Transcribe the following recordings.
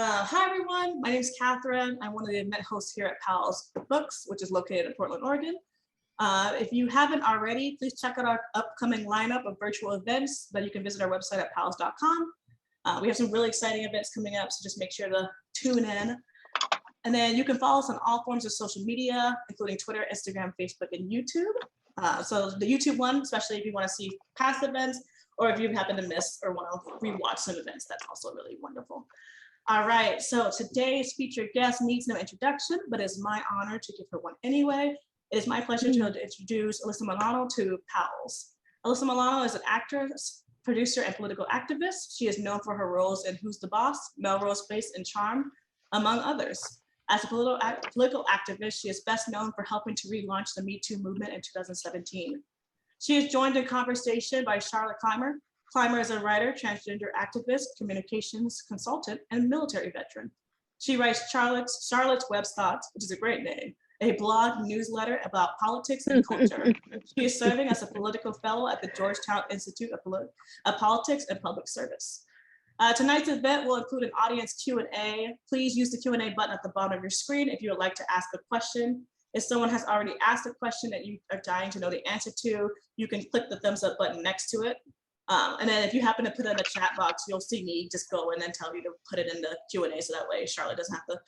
Hi, everyone. My name is Catherine. I'm one of the event hosts here at Powell's Books, which is located in Portland, Oregon. If you haven't already, please check out our upcoming lineup of virtual events that you can visit our website at powells.com. We have some really exciting events coming up, so just make sure to tune in. And then you can follow us on all forms of social media, including Twitter, Instagram, Facebook, and YouTube. So the YouTube one, especially if you want to see past events, or if you happen to miss or want to rewatch some events, that's also really wonderful. All right, so today's featured guest needs no introduction, but it's my honor to give her one anyway. It is my pleasure to introduce Alyssa Milano to Powell's. Alyssa Milano is an actress, producer, and political activist. She is known for her roles in Who's the Boss, Melrose Place, and Charm, among others. As a political activist, she is best known for helping to relaunch the Me Too movement in 2017. She is joined in conversation by Charlotte Clymer. Clymer is a writer, transgender activist, communications consultant, and military veteran. She writes Charlotte's Web Thoughts, which is a great name, a blog newsletter about politics and culture. She is serving as a political fellow at the Georgetown Institute of Politics and Public Service. Tonight's event will include an audience Q&A. Please use the Q&A button at the bottom of your screen if you would like to ask a question. If someone has already asked a question that you are dying to know the answer to, you can click the thumbs up button next to it. And then if you happen to put it in the chat box, you'll see me just go and then tell you to put it in the Q&A, so that way Charlotte doesn't have to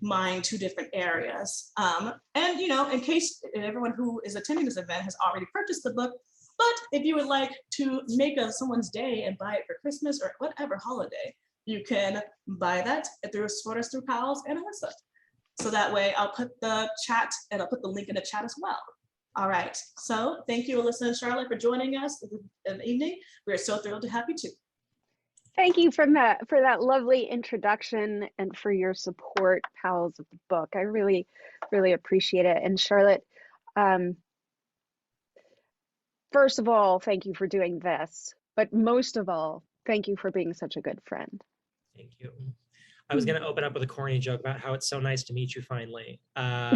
mind two different areas. And in case everyone who is attending this event has already purchased the book, but if you would like to make someone's day and buy it for Christmas or whatever holiday, you can buy that through Powell's and Alyssa. So that way I'll put the chat and I'll put the link in the chat as well. All right, so thank you, Alyssa and Charlotte, for joining us in the evening. We're so thrilled to have you too. Thank you for that lovely introduction and for your support, Powell's, of the book. I really, really appreciate it. And Charlotte, first of all, thank you for doing this. But most of all, thank you for being such a good friend. Thank you. I was going to open up with a corny joke about how it's so nice to meet you finally. I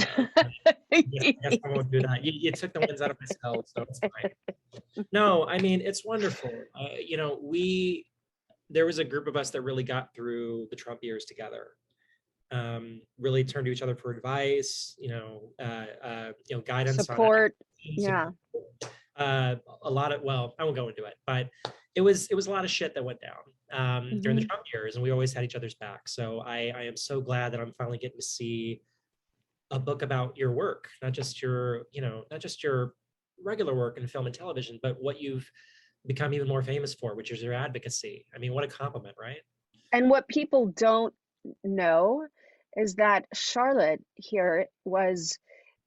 guess I won't do that. You took the winds out of my sails, so it's fine. No, I mean, it's wonderful. There was a group of us that really got through the Trump years together. Really turned to each other for advice, guidance, support. Yeah. A lot of, well, I won't go into it, but it was a lot of shit that went down during the Trump years, and we always had each other's back. So I am so glad that I'm finally getting to see a book about your work, not just your regular work in film and television, but what you've become even more famous for, which is your advocacy. I mean, what a compliment, right? And what people don't know is that Charlotte here was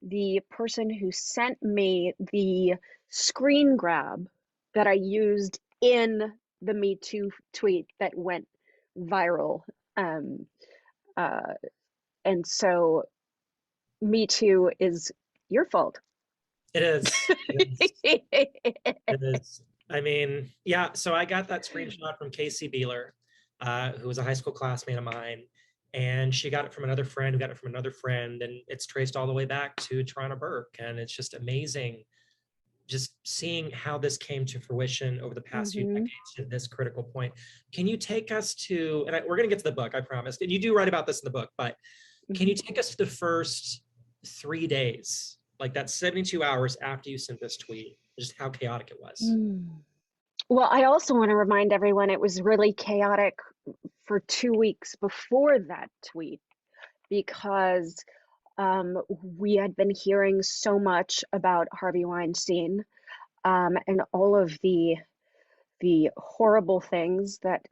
the person who sent me the screen grab that I used in the Me Too tweet that went viral. And so Me Too is your fault. It is. It is. I mean, yeah, so I got that screenshot from Casey Beeler, who was a high school classmate of mine. And she got it from another friend who got it from another friend. And it's traced all the way back to Toronto Burke. And it's just amazing just seeing how this came to fruition over the past few decades to this critical point. Can you take us to, and we're going to get to the book, I promised. And you do write about this in the book, but can you take us to the first 3 days, like that 72 hours after you sent this tweet, just how chaotic it was? Well, I also want to remind everyone it was really chaotic for 2 weeks before that tweet, because we had been hearing so much about Harvey Weinstein and all of the horrible things that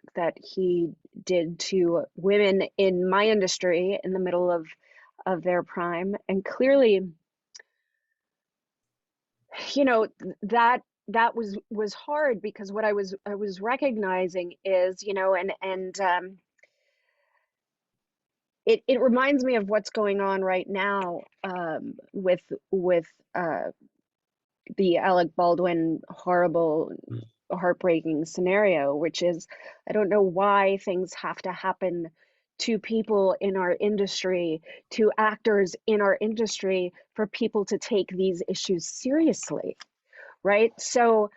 he did to women in my industry in the middle of their prime. And clearly, that was hard, because what I was recognizing is, it reminds me of what's going on right now with the Alec Baldwin horrible, heartbreaking scenario, which is, I don't know why things have to happen to people in our industry, to actors in our industry, for people to take these issues seriously, right? So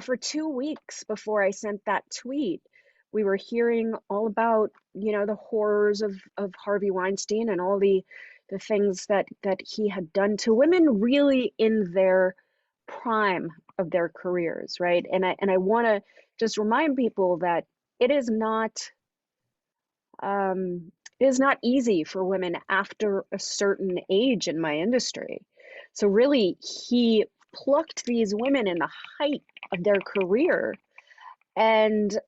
for 2 weeks before I sent that tweet, we were hearing all about, the horrors of Harvey Weinstein and all the things that he had done to women really in their prime of their careers, right? And I want to just remind people that it is not easy for women after a certain age in my industry. So really, he plucked these women in the height of their career and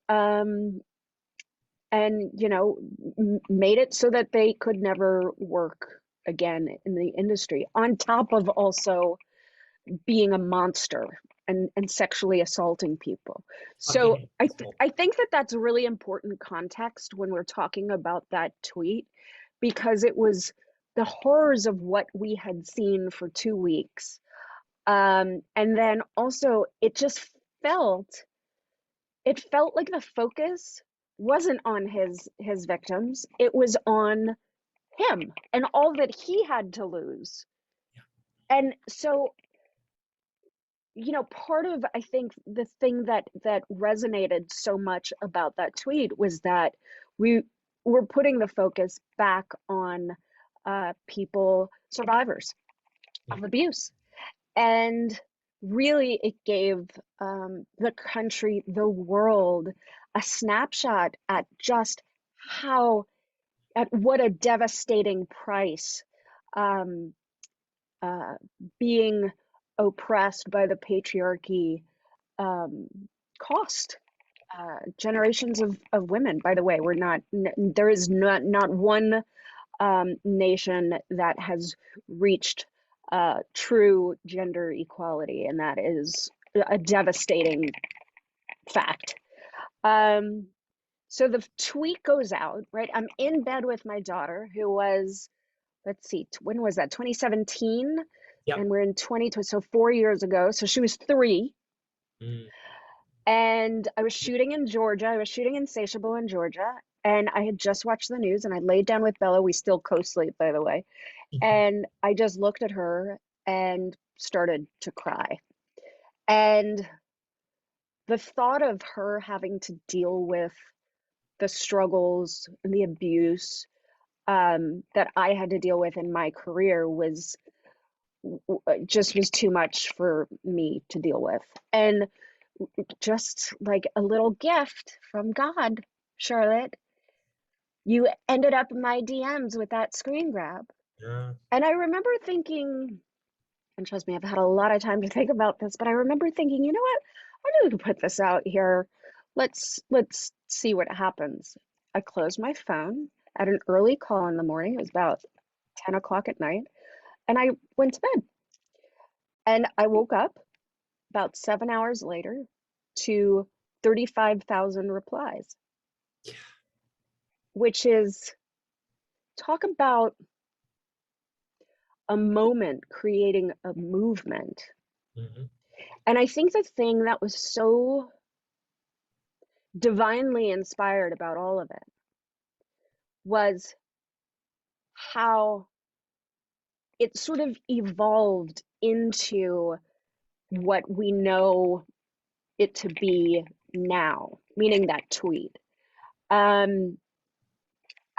made it so that they could never work again in the industry, on top of also being a monster and sexually assaulting people. So I think that that's really important context when we're talking about that tweet, because it was the horrors of what we had seen for 2 weeks. And then also it felt like the focus wasn't on his victims, it was on him and all that he had to lose. Yeah. And so, part of, I think, the thing that resonated so much about that tweet was that we were putting the focus back on survivors of abuse. And really, it gave the country, the world, a snapshot at just what a devastating price being oppressed by the patriarchy cost. Generations of women, by the way, there is not one nation that has reached true gender equality, and that is a devastating fact. So the tweet goes out, right? I'm in bed with my daughter, who was, let's see, when was that? 2017? Yep. And we're in 2020, so 4 years ago. So she was 3. Mm. And I was shooting in Georgia. I was shooting Insatiable in Georgia. And I had just watched the news, and I laid down with Bella. We still co-sleep, by the way. Mm-hmm. And I just looked at her and started to cry. And the thought of her having to deal with the struggles and the abuse that I had to deal with in my career was too much for me to deal with. And just like a little gift from God, Charlotte, you ended up in my DMs with that screen grab. Yeah. And I remember thinking, and trust me, I've had a lot of time to think about this, but I remember thinking, you know what? I need to put this out here. Let's see what happens. I closed my phone at an early call in the morning. It was about 10 o'clock at night. And I went to bed. And I woke up about 7 hours later to 35,000 replies. Yeah. Which is, talk about a moment creating a movement. Mm-hmm. And I think the thing that was so divinely inspired about all of it was how it sort of evolved into what we know it to be now, meaning that tweet. I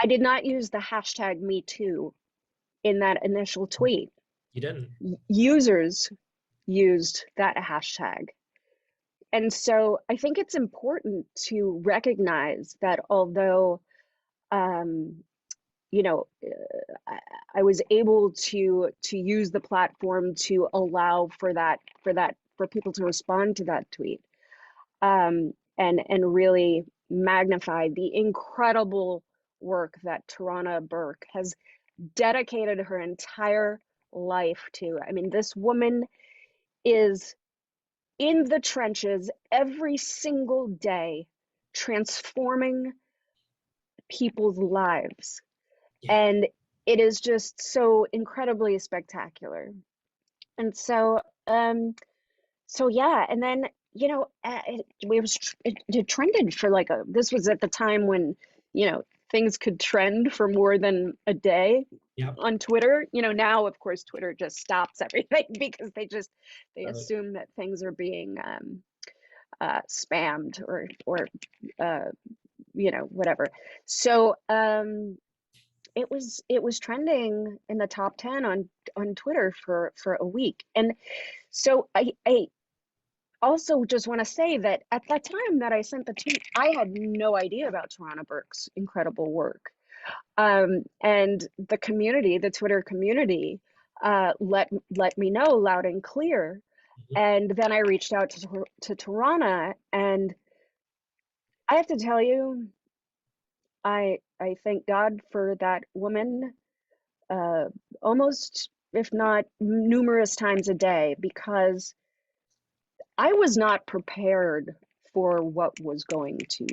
did not use the hashtag #MeToo in that initial tweet. You didn't. Users used that hashtag. And so I think it's important to recognize that although, I was able to use the platform to allow for people to respond to that tweet, and really magnify the incredible work that Tarana Burke has dedicated her entire life to. I mean, this woman is in the trenches every single day, transforming people's lives. Yeah. And it is just so incredibly spectacular. And so, yeah, and then, it trended for this was at the time when, things could trend for more than a day. Yep. On Twitter. Now, of course, Twitter just stops everything because they assume that things are being spammed or whatever. So it was trending in the top 10 on Twitter for a week. And so I also just want to say that at that time that I sent the tweet, I had no idea about Tarana Burke's incredible work. And the community, the Twitter community, let me know loud and clear. And then I reached out to Tarana, and I have to tell you, I thank God for that woman, almost, if not numerous times a day, because I was not prepared for what was going to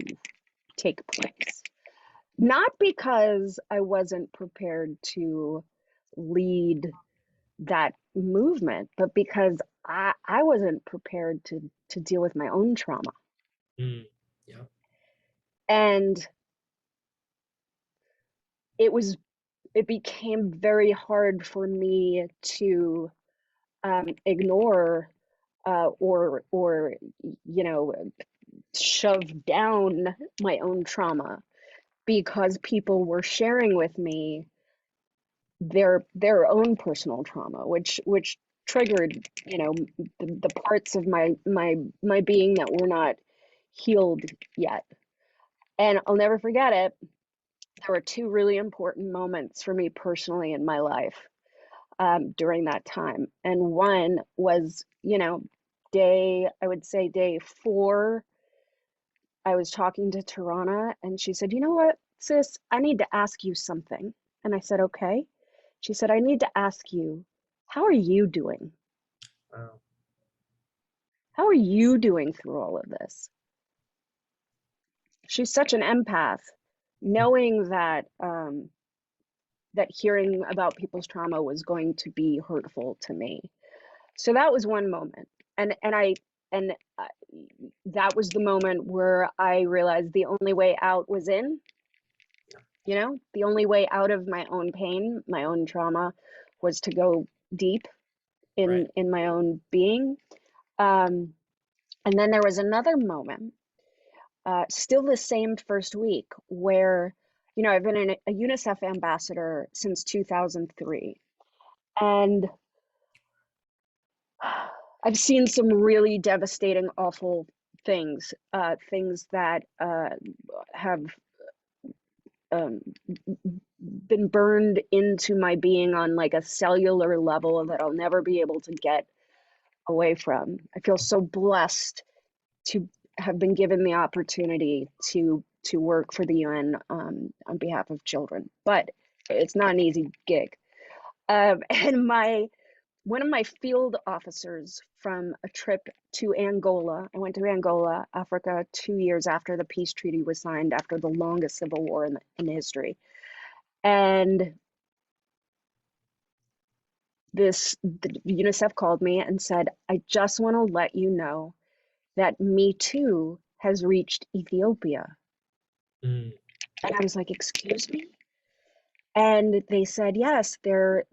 take place. Not because I wasn't prepared to lead that movement, but because I wasn't prepared to deal with my own trauma. Mm, yeah. And it became very hard for me to ignore or shove down my own trauma, because people were sharing with me their own personal trauma, which triggered the parts of my being that were not healed yet. And I'll never forget it. There were two really important moments for me personally in my life during that time. And one was, I would say day 4, I was talking to Tarana, and she said, "You know what, sis, I need to ask you something." And I said, "Okay." She said, "I need to ask you, how are you doing? Wow. How are you doing through all of this?" She's such an empath, knowing that that hearing about people's trauma was going to be hurtful to me. So that was one moment, and that was the moment where I realized the only way out was in. The only way out of my own pain, my own trauma, was to go deep in my own being. And then there was another moment, still the same first week, where I've been a UNICEF ambassador since 2003, and I've seen some really devastating, awful things, things that have been burned into my being on like a cellular level that I'll never be able to get away from. I feel so blessed to have been given the opportunity to work for the UN on behalf of children, but it's not an easy gig. And one of my field officers from a trip to Angola, I went to Angola, Africa, 2 years after the peace treaty was signed, after the longest civil war in history. And the UNICEF called me and said, "I just want to let you know that Me Too has reached Ethiopia." Mm. And I was like, "Excuse me?" And they said, "Yes, there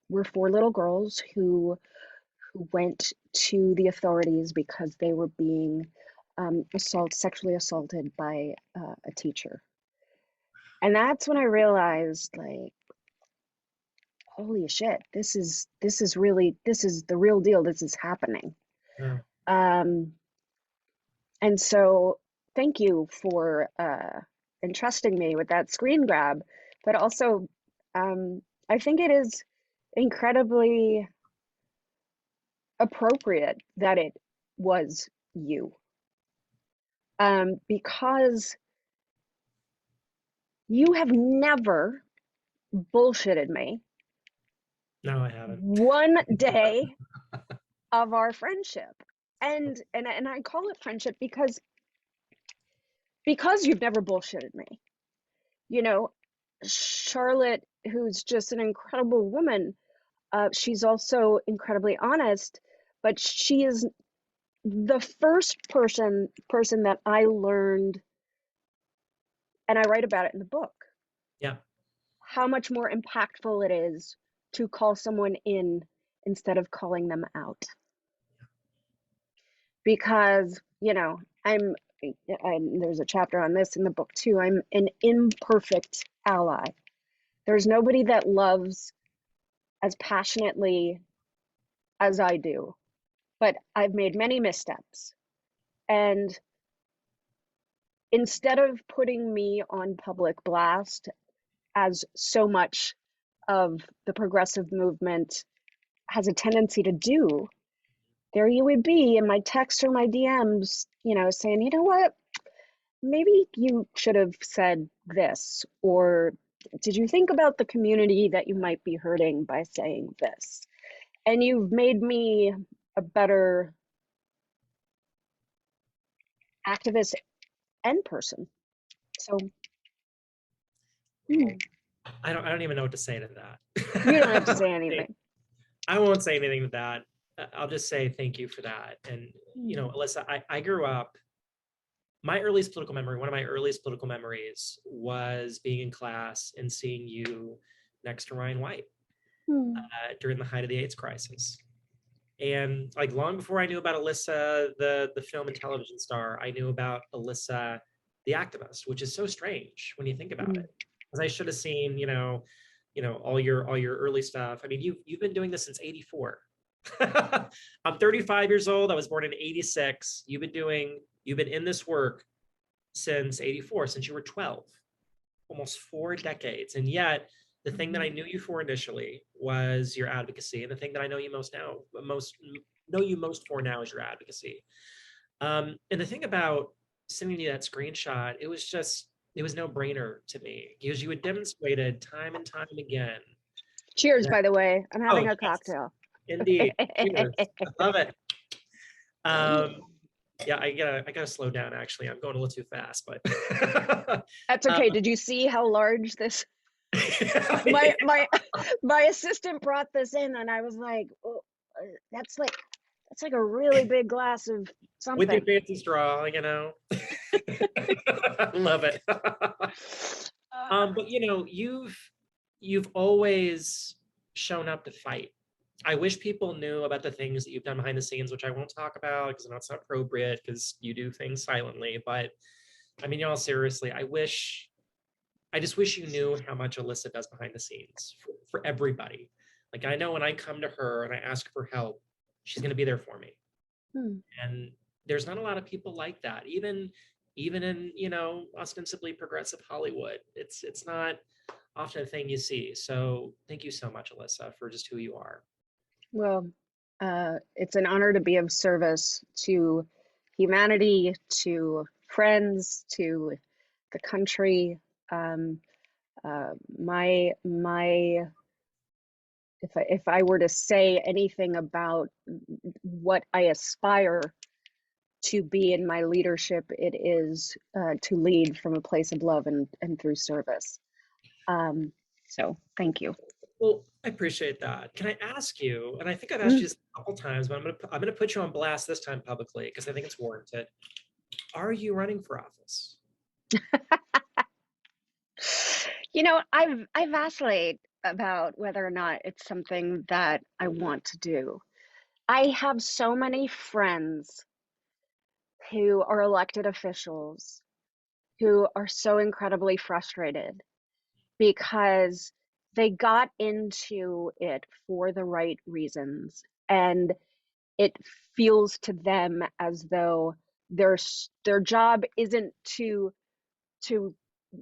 were 4 little girls who went to the authorities because they were being sexually assaulted by a teacher." And that's when I realized, like, holy shit, this is the real deal. This is happening. Yeah. And so thank you for entrusting me with that screen grab, but also I think it is incredibly appropriate that it was you, because you have never bullshitted me No, I haven't. one day of our friendship. And I call it friendship because you've never bullshitted me. Charlotte, who's just an incredible woman, she's also incredibly honest, but she is the first person that I learned, and I write about it in the book, Yeah. how much more impactful it is to call someone in instead of calling them out. Because, I'm there's a chapter on this in the book too, I'm an imperfect ally. There's nobody that loves as passionately as I do, but I've made many missteps. And instead of putting me on public blast, as so much of the progressive movement has a tendency to do, there you would be in my texts or my DMs, saying, you know what, maybe you should have said this, or did you think about the community that you might be hurting by saying this? And you've made me a better activist and person. So I don't even know what to say to that. you don't have to say anything. I won't say anything to that. I'll just say thank you for that. And Alyssa, I grew up, one of my earliest political memories was being in class and seeing you next to Ryan White during the height of the AIDS crisis. And like long before I knew about Alyssa, the film and television star, I knew about Alyssa, the activist, which is so strange when you think about it. Because I should have seen, all your early stuff. I mean, you've been doing this since '84. I'm 35 years old. I was born in '86. You've been in this work since '84, since you were 12, almost 4 decades. And yet the thing that I knew you for initially was your advocacy. And the thing that I know you most for now is your advocacy. And the thing about sending you that screenshot, it was no brainer to me because you had demonstrated time and time again. Cheers, by the way. I'm having a cocktail. Indeed. Cheers. I love it. Yeah, I gotta slow down. Actually, I'm going a little too fast, but that's okay. Did you see how large this? my assistant brought this in, and I was like, oh, that's like a really big glass of something. With your fancy straw, I love it. But you've always shown up to fight. I wish people knew about the things that you've done behind the scenes, which I won't talk about because it's not appropriate because you do things silently. But I mean, y'all, seriously, I just wish you knew how much Alyssa does behind the scenes for everybody. Like, I know when I come to her and I ask for help, she's going to be there for me. And there's not a lot of people like that, even in, ostensibly progressive Hollywood. It's not often a thing you see. So thank you so much, Alyssa, for just who you are. Well, it's an honor to be of service to humanity, to friends, to the country. If I were to say anything about what I aspire to be in my leadership, it is to lead from a place of love and through service. So thank you. Well, I appreciate that. Can I ask you, and I think I've asked you this a couple times, but I'm gonna put you on blast this time publicly because I think it's warranted. Are you running for office? I vacillate about whether or not it's something that I want to do. I have so many friends who are elected officials who are so incredibly frustrated because they got into it for the right reasons, and it feels to them as though their job isn't to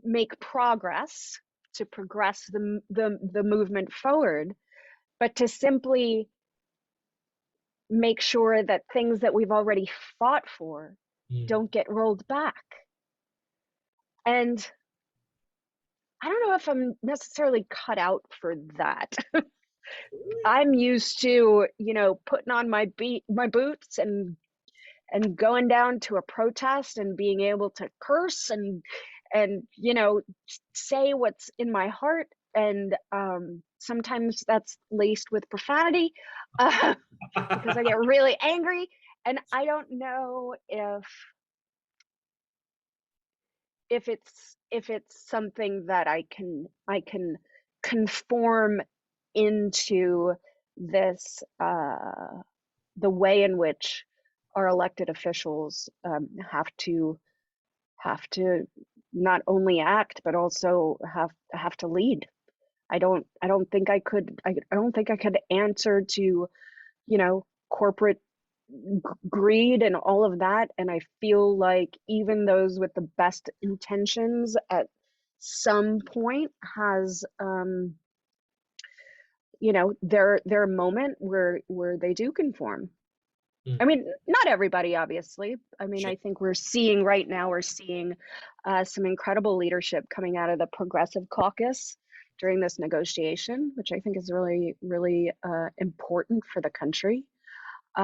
make progress, to progress the movement forward, but to simply make sure that things that we've already fought for don't get rolled back. And I don't know if I'm necessarily cut out for that. I'm used to, putting on my boots and going down to a protest and being able to curse and say what's in my heart. And sometimes that's laced with profanity because I get really angry. And I don't know if it's something that I can conform into this the way in which our elected officials have to not only act but also have to lead. I don't think I could answer to, corporate greed and all of that. And I feel like even those with the best intentions at some point has their moment where they do conform. I mean, not everybody, obviously. I mean, Sure. I think we're seeing some incredible leadership coming out of the Progressive Caucus during this negotiation, which I think is really, really important for the country. They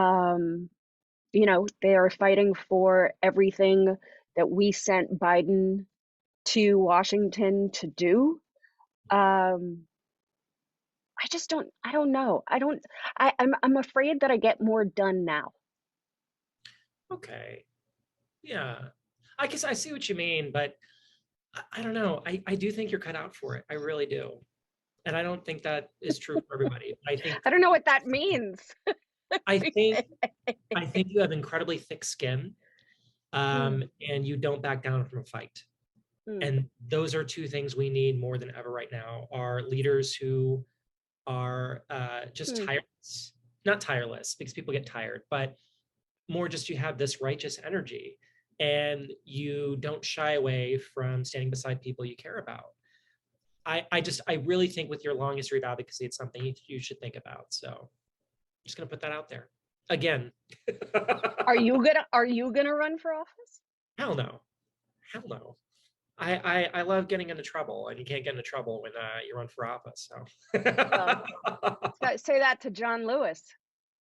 are fighting for everything that we sent Biden to Washington to do. I don't know. I'm afraid that I get more done now. Okay. Yeah. I guess I see what you mean, but I don't know. I do think you're cut out for it. I really do. And I don't think that is true for everybody. I don't know what that means. I think you have incredibly thick skin, and you don't back down from a fight. And those are two things we need more than ever right now, are leaders who are just tireless. Not tireless, because people get tired, but more just you have this righteous energy and you don't shy away from standing beside people you care about. I really think with your long history of advocacy, it's something you should think about. So I'm just gonna put that out there again. Are you gonna run for office? Hell no. Hell no. I love getting into trouble, and you can't get into trouble when you run for office. So Say that to John Lewis.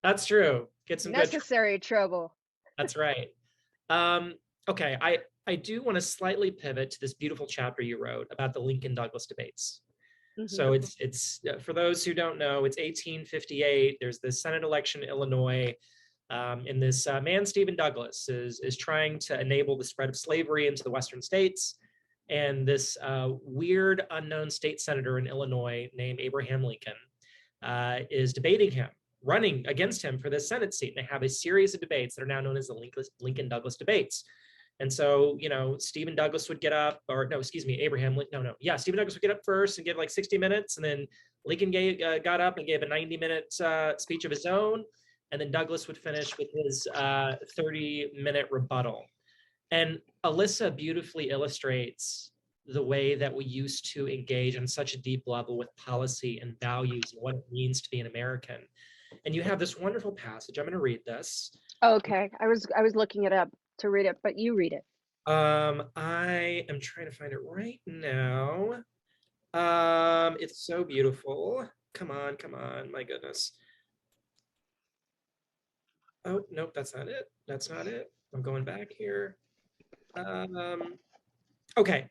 That's true. Get some necessary trouble. That's right. Okay, I do want to slightly pivot to this beautiful chapter you wrote about the Lincoln-Douglas debates. So it's for those who don't know, it's 1858. There's the Senate election in Illinois, and this man Stephen Douglas is trying to enable the spread of slavery into the Western states. And this weird unknown state senator in Illinois named Abraham Lincoln is debating him, running against him for the Senate seat. And they have a series of debates that are now known as the Lincoln-Douglas debates. And so, Stephen Douglas would get up, Stephen Douglas would get up first and give like 60 minutes. And then Lincoln got up and gave a 90-minute speech of his own. And then Douglas would finish with his 30-minute rebuttal. And Alyssa beautifully illustrates the way that we used to engage on such a deep level with policy and values and what it means to be an American. And you have this wonderful passage. I'm going to read this. Okay, I was looking it up to read it, but you read it. I am trying to find it right now. It's so beautiful. Come on, my goodness. Oh, nope, that's not it. That's not it. I'm going back here. Okay.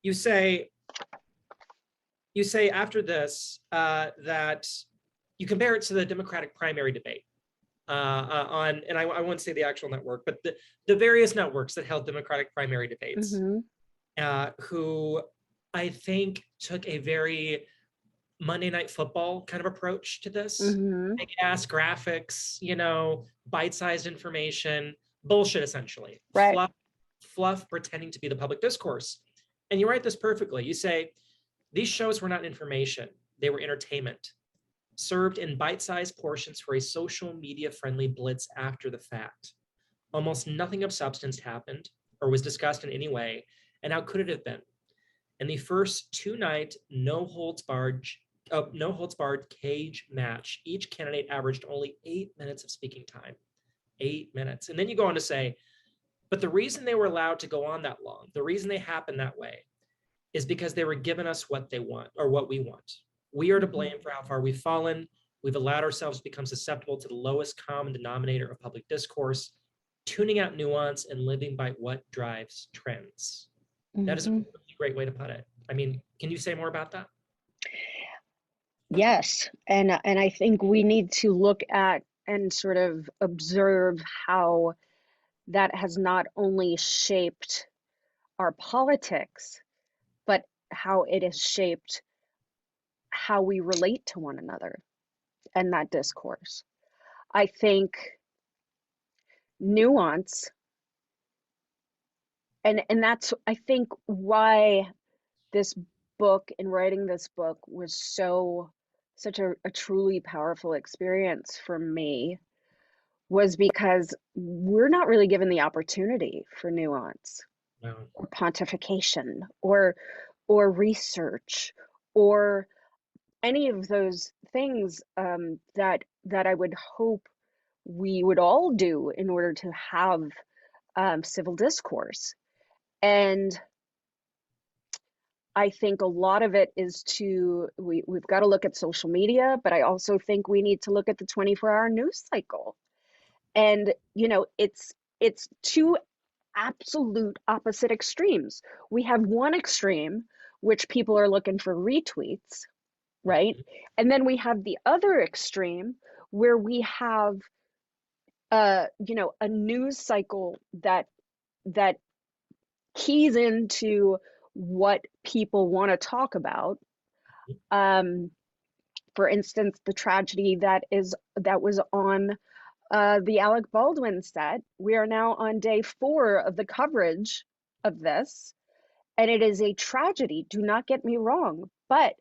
You say after this that you compare it to the Democratic primary debate and I won't say the actual network, but the various networks that held Democratic primary debates, who I think took a very Monday Night Football kind of approach to this. Big ass graphics, bite-sized information, bullshit essentially. Right. Fluff pretending to be the public discourse. And you write this perfectly. You say, these shows were not information, they were entertainment, served in bite-sized portions for a social media-friendly blitz after the fact. Almost nothing of substance happened or was discussed in any way, and how could it have been? In the first two-night no holds barred cage match, each candidate averaged only 8 minutes of speaking time. 8 minutes. And then you go on to say, but the reason they were allowed to go on that long, the reason they happened that way, is because they were giving us what they want, or what we want. We are to blame for how far we've fallen. We've allowed ourselves to become susceptible to the lowest common denominator of public discourse, tuning out nuance and living by what drives trends. That is a really great way to put it. I mean, can you say more about that? Yes, and I think we need to look at and sort of observe how that has not only shaped our politics, but how it has shaped how we relate to one another and that discourse. I think, nuance. And that's, I think, why this book and writing this book was such a truly powerful experience for me, was because we're not really given the opportunity for nuance No. or pontification or research or any of those things that I would hope we would all do in order to have civil discourse. And I think a lot of it is we've got to look at social media, but I also think we need to look at the 24-hour news cycle. And, you know, it's two absolute opposite extremes. We have one extreme, which people are looking for retweets, right? And then we have the other extreme where we have, you know, a news cycle that keys into what people want to talk about. For instance, the tragedy that was on the Alec Baldwin set. We are now on day 4 of the coverage of this, and it is a tragedy. Do not get me wrong, but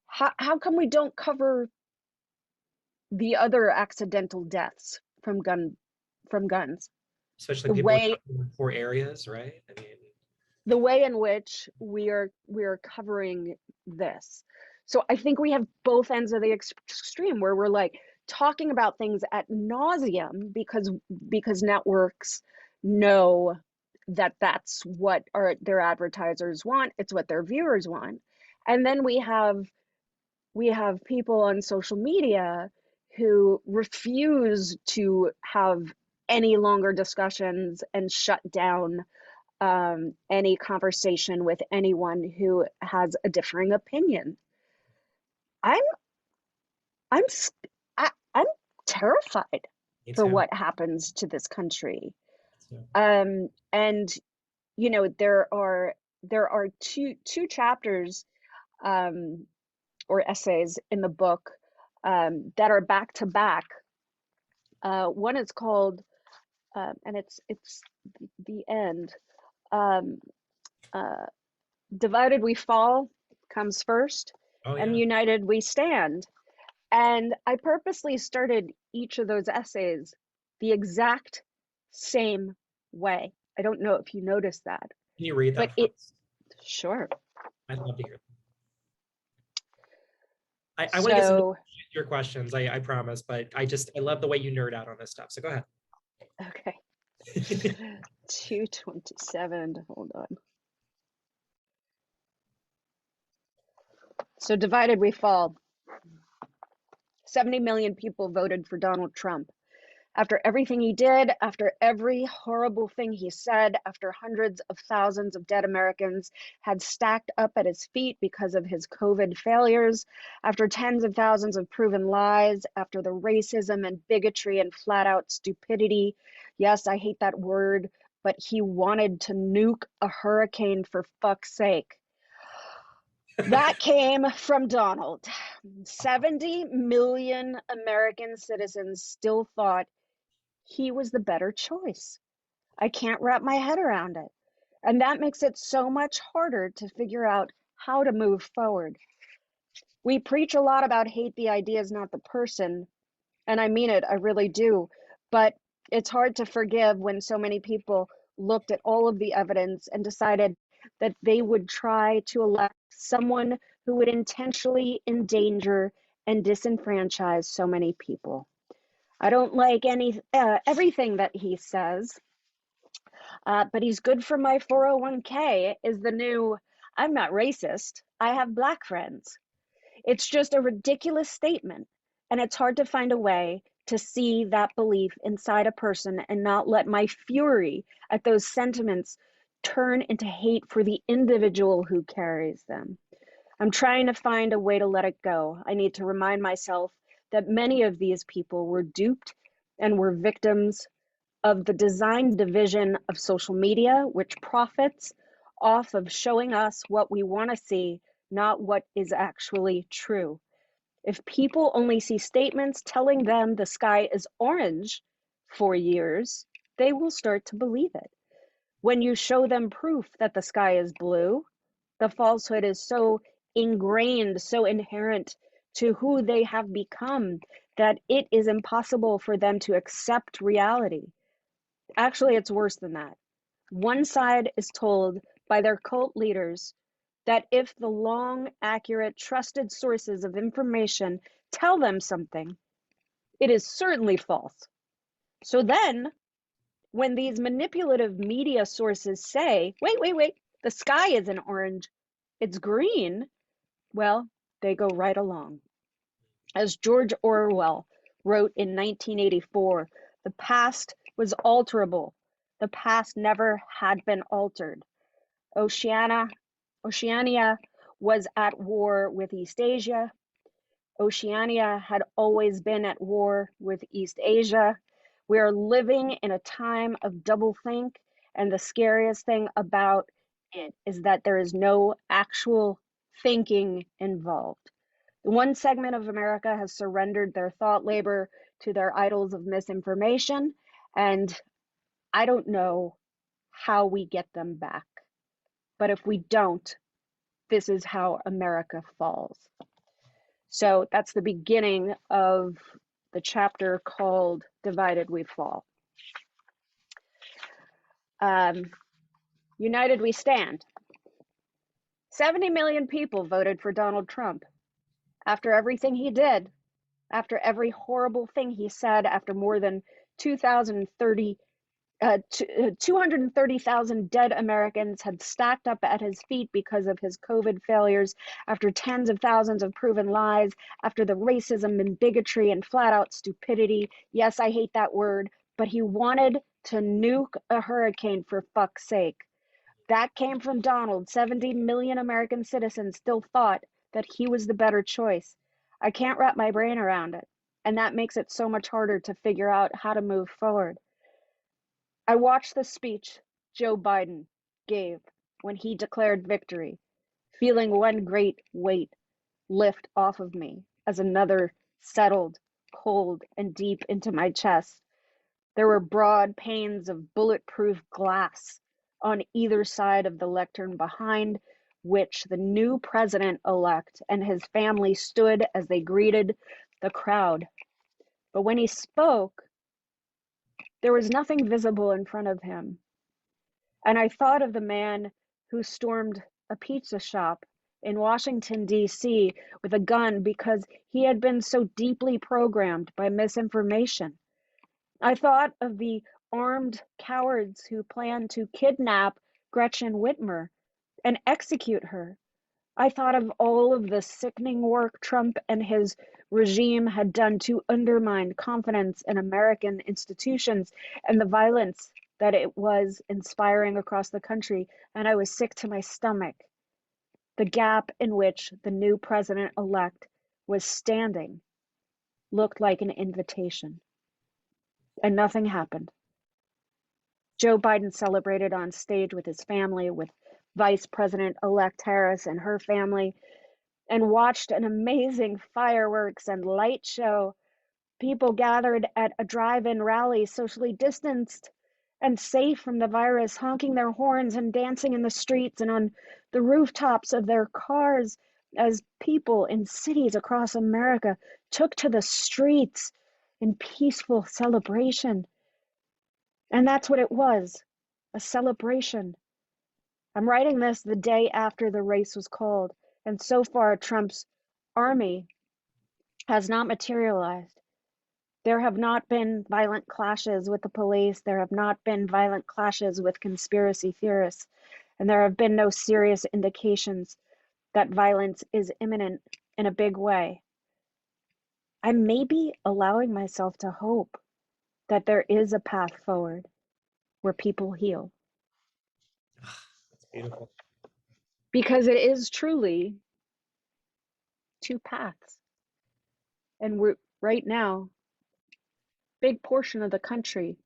how come we don't cover the other accidental deaths from guns? Especially The people way in poor areas, right? I mean, the way in which we are covering this. So I think we have both ends of the extreme, where we're like talking about things at nauseum because networks know that that's what their advertisers want, it's what their viewers want. And then we have people on social media who refuse to have any longer discussions and shut down any conversation with anyone who has a differing opinion. I'm terrified me for too. what happens to this country. So, And you know, there are two chapters or essays in the book that are back to back. One is called and it's the end. Divided we fall comes first, oh and yeah. united we stand. And I purposely started each of those essays the exact same way. I don't know if you noticed that, Can you read but that for us? sure. I'd love to hear that. I want to get some So, your questions, I promise, but I love the way you nerd out on this stuff. So go ahead. okay. 227, hold on. So divided we fall. 70 million people voted for Donald Trump. After everything he did, after every horrible thing he said, after hundreds of thousands of dead Americans had stacked up at his feet because of his COVID failures, after tens of thousands of proven lies, after the racism and bigotry and flat out stupidity. Yes, I hate that word, but he wanted to nuke a hurricane, for fuck's sake. That came from Donald. 70 million American citizens still thought he was the better choice. I can't wrap my head around it. And that makes it so much harder to figure out how to move forward. We preach a lot about hate the ideas, not the person. And I mean it, I really do. But it's hard to forgive when so many people looked at all of the evidence and decided that they would try to elect someone who would intentionally endanger and disenfranchise so many people. I don't like everything that he says, but he's good for my 401k is the new, I'm not racist, I have Black friends. It's just a ridiculous statement, and it's hard to find a way to see that belief inside a person and not let my fury at those sentiments turn into hate for the individual who carries them. I'm trying to find a way to let it go. I need to remind myself that many of these people were duped and were victims of the design division of social media, which profits off of showing us what we want to see, not what is actually true. If people only see statements telling them the sky is orange for years, they will start to believe it. When you show them proof that the sky is blue, the falsehood is so ingrained, so inherent to who they have become that it is impossible for them to accept reality. Actually, it's worse than that. One side is told by their cult leaders that if the long, accurate, trusted sources of information tell them something, it is certainly false. So then, when these manipulative media sources say, wait, the sky isn't orange, it's green, well, they go right along. As George Orwell wrote in 1984, the past was alterable. The past never had been altered. Oceania was at war with East Asia. Oceania had always been at war with East Asia. We are living in a time of doublethink, and the scariest thing about it is that there is no actual thinking involved. One segment of America has surrendered their thought labor to their idols of misinformation, and I don't know how we get them back. But if we don't, this is how America falls. So that's the beginning of the chapter called Divided We Fall. United We Stand. 70 million people voted for Donald Trump. After everything he did, after every horrible thing he said, after more than 230,000 dead Americans had stacked up at his feet because of his COVID failures, after tens of thousands of proven lies, after the racism and bigotry and flat out stupidity. Yes, I hate that word, but he wanted to nuke a hurricane for fuck's sake. That came from Donald. 70 million American citizens still thought that he was the better choice. I can't wrap my brain around it, and that makes it so much harder to figure out how to move forward. I watched the speech Joe Biden gave when he declared victory, feeling one great weight lift off of me as another settled cold and deep into my chest. There were broad panes of bulletproof glass on either side of the lectern, behind which the new president-elect and his family stood as they greeted the crowd. But when he spoke, there was nothing visible in front of him. And I thought of the man who stormed a pizza shop in Washington, D.C. with a gun because he had been so deeply programmed by misinformation. I thought of the armed cowards who planned to kidnap Gretchen Whitmer and execute her. I thought of all of the sickening work Trump and his regime had done to undermine confidence in American institutions and the violence that it was inspiring across the country, and I was sick to my stomach. The gap in which the new president-elect was standing looked like an invitation, and nothing happened. Joe Biden celebrated on stage with his family, with Vice President-elect Harris and her family, and watched an amazing fireworks and light show. People gathered at a drive-in rally, socially distanced and safe from the virus, honking their horns and dancing in the streets and on the rooftops of their cars, as people in cities across America took to the streets in peaceful celebration. And that's what it was, a celebration. I'm writing this the day after the race was called, and so far Trump's army has not materialized. There have not been violent clashes with the police. There have not been violent clashes with conspiracy theorists. And there have been no serious indications that violence is imminent in a big way. I may be allowing myself to hope that there is a path forward where people heal. That's beautiful. Because it is truly two paths. And we're right now, big portion of the country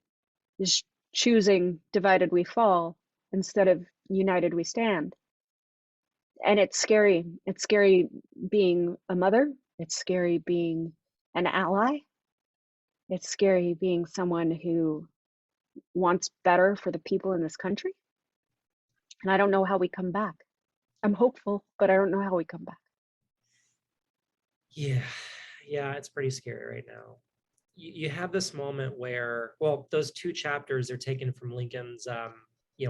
is choosing divided we fall instead of united we stand. And it's scary. It's scary being a mother. It's scary being an ally. It's scary being someone who wants better for the people in this country. And I don't know how we come back. I'm hopeful, but I don't know how we come back. Yeah, yeah, it's pretty scary right now. You have this moment where, well, those two chapters are taken from Lincoln's, a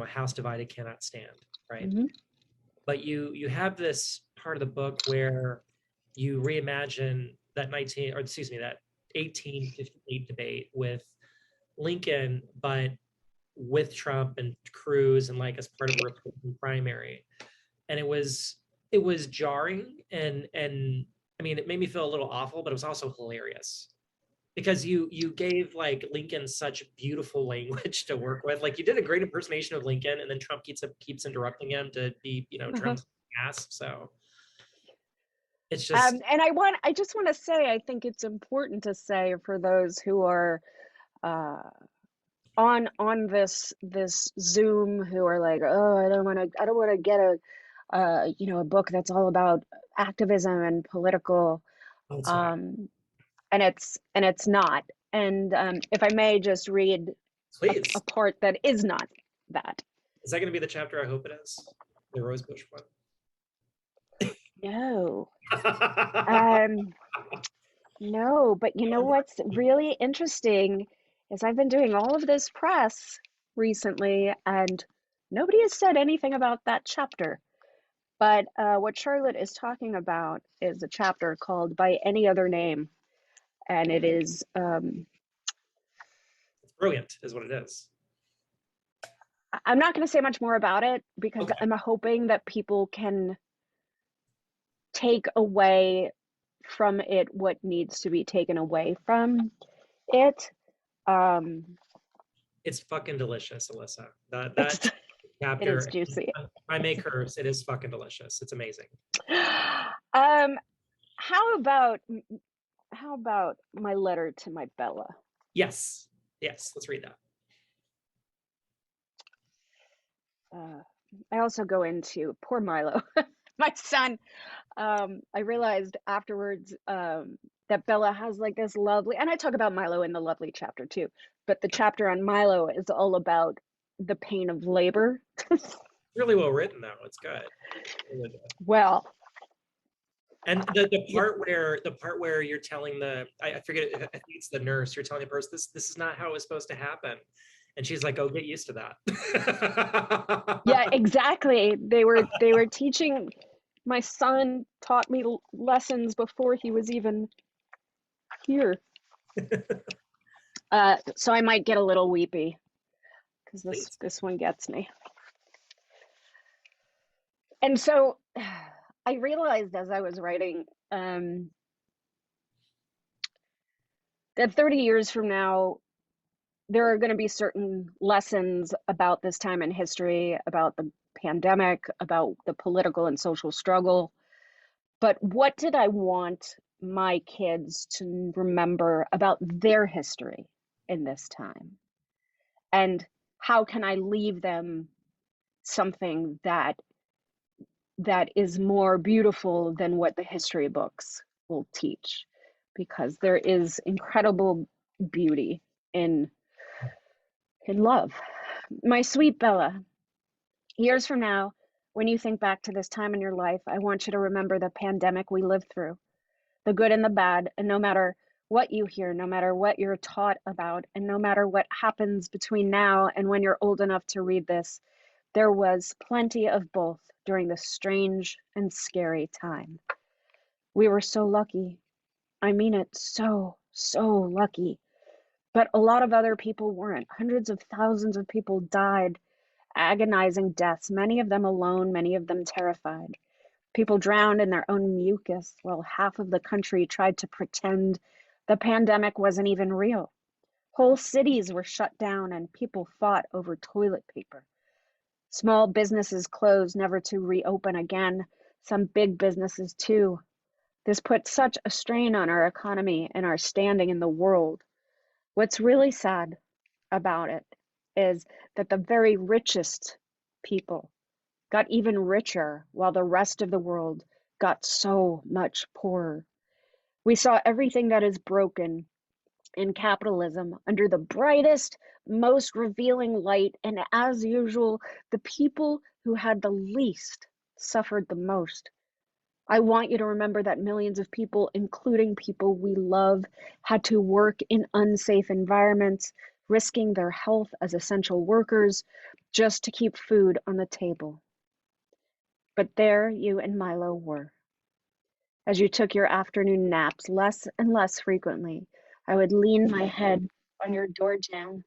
house divided cannot stand, right? Mm-hmm. But you have this part of the book where you reimagine that 1858 debate with Lincoln, but with Trump and Cruz and like as part of a Republican primary. And it was jarring and I mean, it made me feel a little awful, but it was also hilarious because you gave like Lincoln such beautiful language to work with. Like you did a great impersonation of Lincoln, and then Trump keeps interrupting him to be, Trump's ass. So it's just And I just want to say, I think it's important to say for those who are on this Zoom who are like, oh, I don't want to get a book that's all about activism and political, and it's not. And if I may just read please. a part that is not that. Is that going to be the chapter I hope it is? The Rosebush one? No. No, but you know what's really interesting is I've been doing all of this press recently and nobody has said anything about that chapter. But what Charlotte is talking about is a chapter called By Any Other Name. And it is... it's brilliant, is what it is. I'm not going to say much more about it because Okay. I'm hoping that people can take away from it what needs to be taken away from it. It's fucking delicious, Alyssa. That chapter, it is juicy. I may curse, it is fucking delicious. It's amazing. How about my letter to my Bella? Yes, let's read that. I also go into poor Milo, my son. I realized afterwards that Bella has like this lovely, and I talk about Milo in the lovely chapter too, but the chapter on Milo is all about the pain of labor. Really well written though. It's good. Really good. Well, and the part where you're telling I forget, I think it's the nurse, you're telling the person this is not how it was supposed to happen. And she's like, oh, get used to that. Yeah, exactly. They were teaching, my son taught me lessons before he was even here. So I might get a little weepy because this one gets me. And so I realized as I was writing that 30 years from now, there are going to be certain lessons about this time in history, about the pandemic, about the political and social struggle. But what did I want my kids to remember about their history in this time? And how can I leave them something that is more beautiful than what the history books will teach? Because there is incredible beauty in love. My sweet Bella, years from now, when you think back to this time in your life, I want you to remember the pandemic we lived through, the good and the bad, and no matter what you hear, no matter what you're taught about, and no matter what happens between now and when you're old enough to read this, there was plenty of both during this strange and scary time. We were so lucky. I mean it, so lucky. But a lot of other people weren't. Hundreds of thousands of people died, agonizing deaths, many of them alone, many of them terrified. People drowned in their own mucus while half of the country tried to pretend the pandemic wasn't even real. Whole cities were shut down and people fought over toilet paper. Small businesses closed, never to reopen again. Some big businesses too. This put such a strain on our economy and our standing in the world. What's really sad about it is that the very richest people got even richer while the rest of the world got so much poorer. We saw everything that is broken in capitalism under the brightest, most revealing light, and as usual, the people who had the least suffered the most. I want you to remember that millions of people, including people we love, had to work in unsafe environments, risking their health as essential workers just to keep food on the table. But there you and Milo were. As you took your afternoon naps less and less frequently, I would lean my head on your door jamb,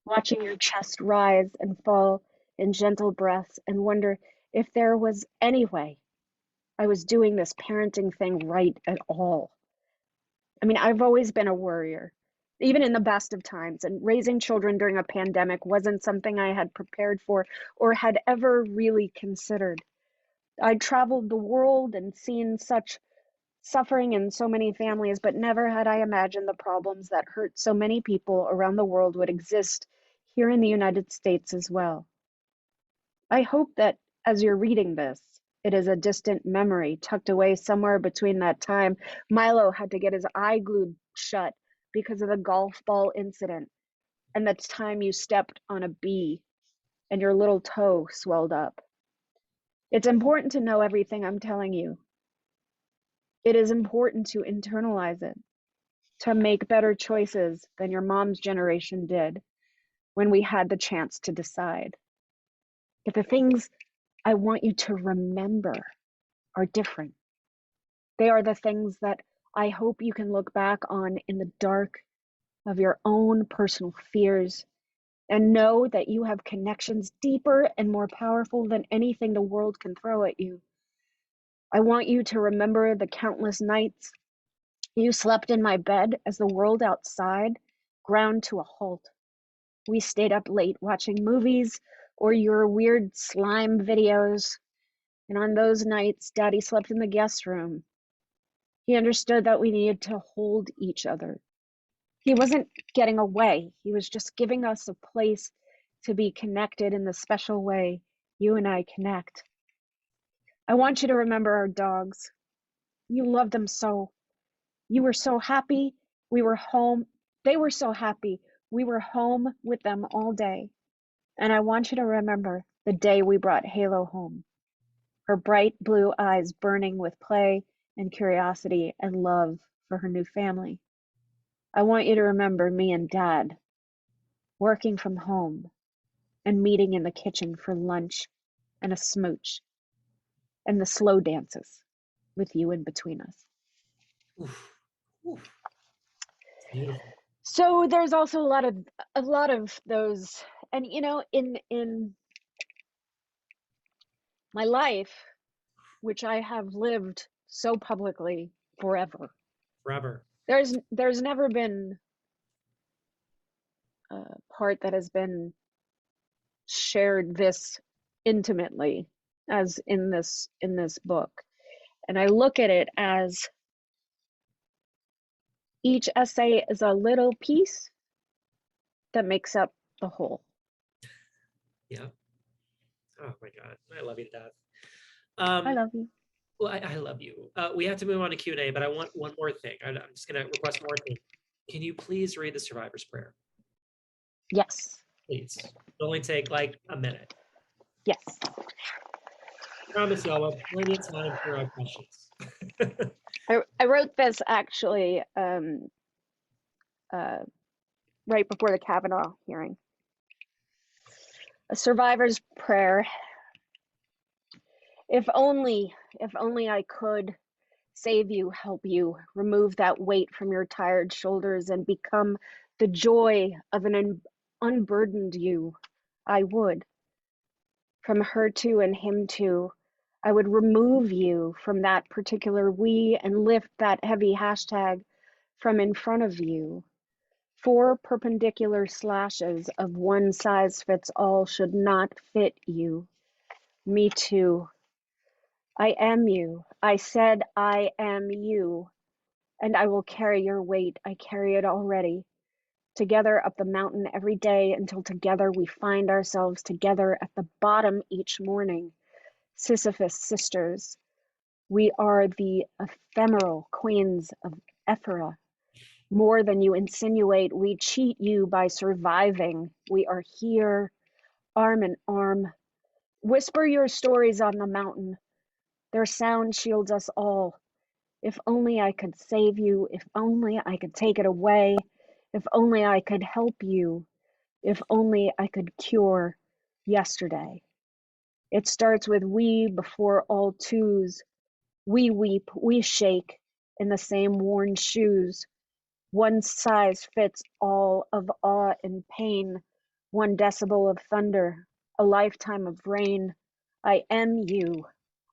watching your chest rise and fall in gentle breaths, and wonder if there was any way I was doing this parenting thing right at all. I mean, I've always been a worrier, even in the best of times, and raising children during a pandemic wasn't something I had prepared for or had ever really considered. I'd traveled the world and seen such suffering in so many families, but never had I imagined the problems that hurt so many people around the world would exist here in the United States as well. I hope that as you're reading this, it is a distant memory tucked away somewhere between that time Milo had to get his eye glued shut because of the golf ball incident and the time you stepped on a bee and your little toe swelled up. It's important to know everything I'm telling you. It is important to internalize it, to make better choices than your mom's generation did when we had the chance to decide. But the things I want you to remember are different. They are the things that I hope you can look back on in the dark of your own personal fears and know that you have connections deeper and more powerful than anything the world can throw at you. I want you to remember the countless nights you slept in my bed as the world outside ground to a halt. We stayed up late watching movies or your weird slime videos. And on those nights, Daddy slept in the guest room. He understood that we needed to hold each other. He wasn't getting away. He was just giving us a place to be connected in the special way you and I connect. I want you to remember our dogs. You loved them so. You were so happy we were home. They were so happy we were home with them all day. And I want you to remember the day we brought Halo home. Her bright blue eyes burning with play and curiosity and love for her new family. I want you to remember me and Dad working from home and meeting in the kitchen for lunch and a smooch and the slow dances with you in between us. Oof. Oof. It's beautiful. So there's also a lot of those, and you know, in my life, which I have lived so publicly forever, there's never been a part that has been shared this intimately as in this book. And I look at it as each essay is a little piece that makes up the whole. Yeah. Oh my God, I love you to death. I love you. Well, I love you. We have to move on to Q&A, but I want one more thing. I'm just going to request one more thing. Can you please read the survivor's prayer? Yes. Please. It'll only take like a minute. Yes. I promise y'all we'll have plenty of time for our questions. I wrote this actually right before the Kavanaugh hearing. A survivor's prayer. If only I could save you, help you, remove that weight from your tired shoulders and become the joy of an unburdened you, I would. From her to and him to, I would remove you from that particular we and lift that heavy hashtag from in front of you. 4 perpendicular slashes of one size fits all should not fit you. Me too. I am you. I said I am you. And I will carry your weight. I carry it already. Together up the mountain every day until together we find ourselves together at the bottom each morning. Sisyphus sisters. We are the ephemeral queens of Ephyra. More than you insinuate, we cheat you by surviving. We are here, arm in arm. Whisper your stories on the mountain. Their sound shields us all. If only I could save you. If only I could take it away. If only I could help you. If only I could cure yesterday. It starts with we before all twos. We weep, we shake in the same worn shoes. One size fits all of awe and pain. 1 decibel of thunder, a lifetime of rain. I am you.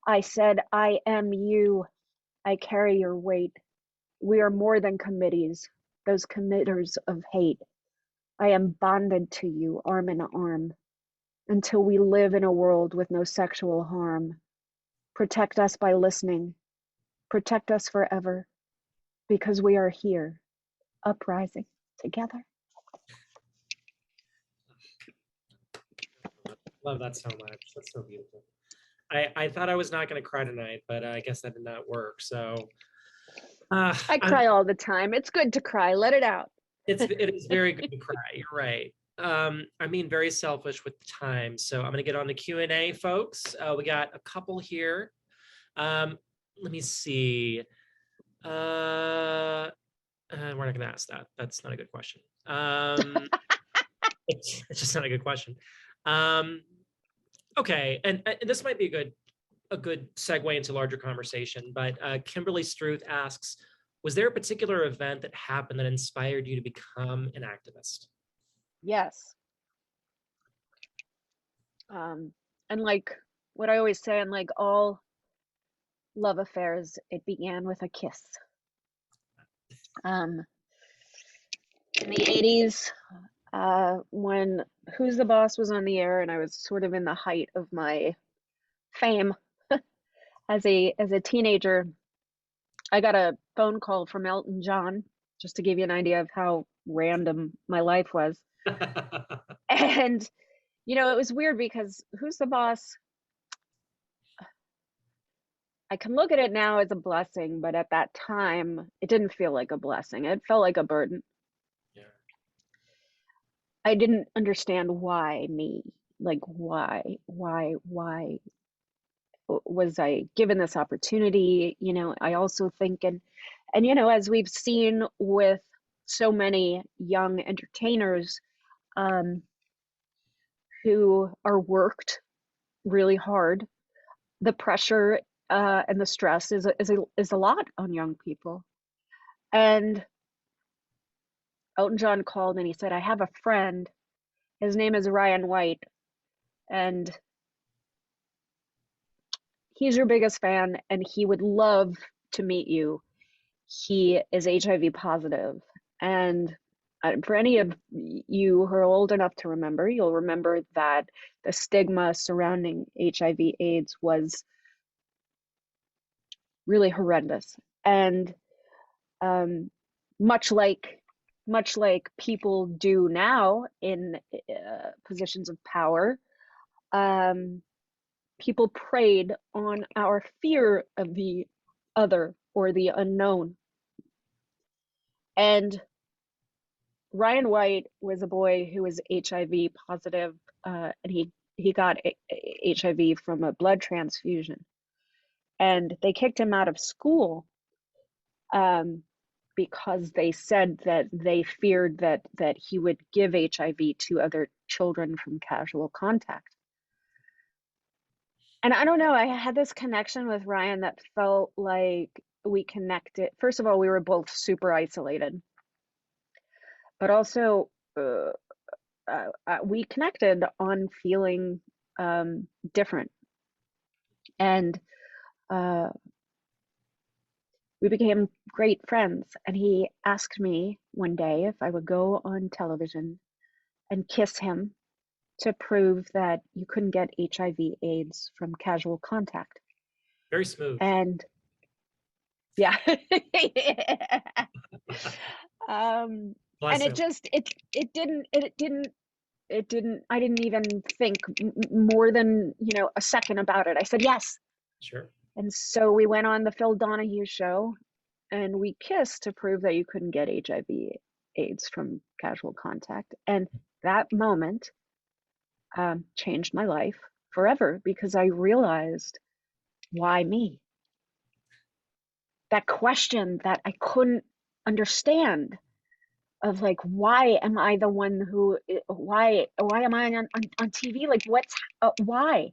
I said, I am you. I carry your weight. We are more than committees, those committers of hate. I am bonded to you, arm in arm, until we live in a world with no sexual harm. Protect us by listening. Protect us forever, because we are here, uprising together. Love that so much. That's so beautiful. I thought I was not going to cry tonight, but I guess that did not work. So I cry all the time. It's good to cry. Let it out. it is very good to cry. You're right. I mean, very selfish with the time. So I'm going to get on the Q&A, folks. We got a couple here. Let me see. We're not going to ask that. That's not a good question. It's just not a good question. Okay, and this might be a good segue into larger conversation, but Kimberly Struth asks, was there a particular event that happened that inspired you to become an activist? Yes. And like what I always say, and like all love affairs, it began with a kiss. In the 80s, when Who's the Boss was on the air, and I was sort of in the height of my fame as a teenager, I got a phone call from Elton John, just to give you an idea of how random my life was. And you know, it was weird because Who's the Boss, I can look at it now as a blessing, but at that time it didn't feel like a blessing. It felt like a burden. Yeah. I didn't understand why me, like why was I given this opportunity? You know, I also think, and you know, as we've seen with so many young entertainers who are worked really hard, the pressure and the stress is a lot on young people. And Elton John called and he said, I have a friend, his name is Ryan White, and he's your biggest fan and he would love to meet you. He is HIV positive. And for any of you who are old enough to remember, you'll remember that the stigma surrounding HIV AIDS was really horrendous. And much like people do now in positions of power, people preyed on our fear of the other or the unknown. And Ryan White was a boy who was HIV positive, and he got HIV from a blood transfusion. And they kicked him out of school because they said that they feared that he would give HIV to other children from casual contact. And I don't know, I had this connection with Ryan that felt like we connected. First of all, we were both super isolated, but also we connected on feeling different. And we became great friends. And he asked me one day if I would go on television and kiss him to prove that you couldn't get HIV/AIDS from casual contact. Very smooth. And yeah. And it just it didn't I didn't even think more than, you know, a second about it. I said yes. Sure. And so we went on the Phil Donahue show, and we kissed to prove that you couldn't get HIV/AIDS from casual contact. And that moment changed my life forever, because I realized, why me? That question that I couldn't understand, of like, why am I the one who, why am I on TV? Like, why?